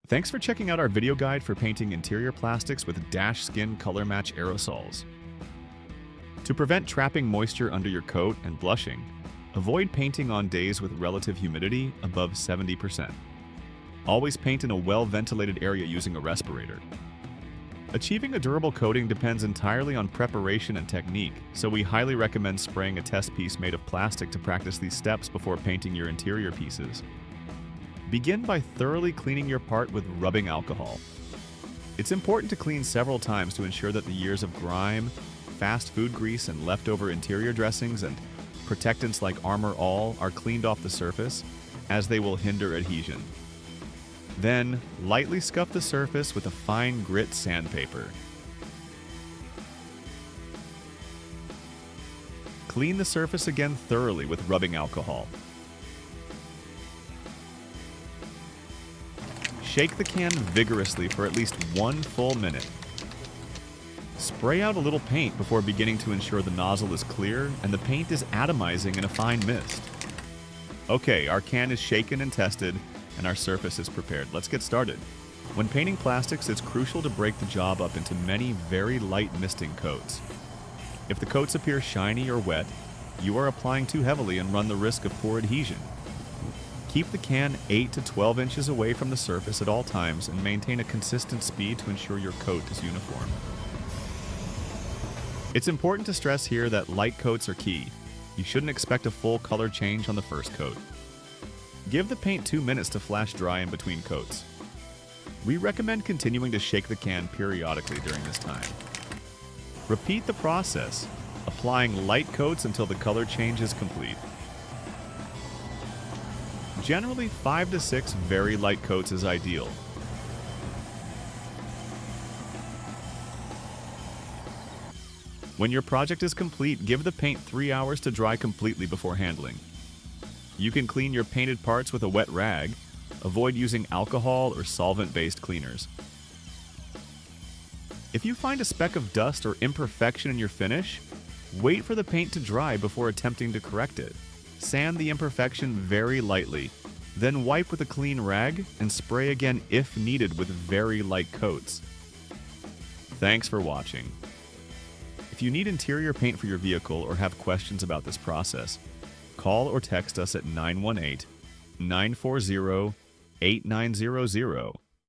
Thanks for checking out our video guide for painting interior plastics with DashSkin Color Match Aerosols. To prevent trapping moisture under your coat and blushing, avoid painting on days with relative humidity above 70%. Always paint in a well-ventilated area using a respirator. Achieving a durable coating depends entirely on preparation and technique, so we highly recommend spraying a test piece made of plastic to practice these steps before painting your interior pieces. Begin by thoroughly cleaning your part with rubbing alcohol. It's important to clean several times to ensure that the years of grime, fast food grease, and leftover interior dressings and protectants like Armor All are cleaned off the surface, as they will hinder adhesion. Then, lightly scuff the surface with a fine grit sandpaper. Clean the surface again thoroughly with rubbing alcohol. Shake the can vigorously for at least 1 full minute. Spray out a little paint before beginning to ensure the nozzle is clear and the paint is atomizing in a fine mist. Okay, our can is shaken and tested, and our surface is prepared. Let's get started. When painting plastics, it's crucial to break the job up into many very light misting coats. If the coats appear shiny or wet, you are applying too heavily and run the risk of poor adhesion. Keep the can 8 to 12 inches away from the surface at all times and maintain a consistent speed to ensure your coat is uniform. It's important to stress here that light coats are key. You shouldn't expect a full color change on the first coat. Give the paint 2 minutes to flash dry in between coats. We recommend continuing to shake the can periodically during this time. Repeat the process, applying light coats until the color change is complete. Generally, 5 to 6 very light coats is ideal. When your project is complete, give the paint 3 hours to dry completely before handling. You can clean your painted parts with a wet rag. Avoid using alcohol or solvent-based cleaners. If you find a speck of dust or imperfection in your finish, wait for the paint to dry before attempting to correct it. Sand the imperfection very lightly, then wipe with a clean rag and spray again if needed with very light coats. Thanks for watching. If you need interior paint for your vehicle or have questions about this process, call or text us at 918-940-8900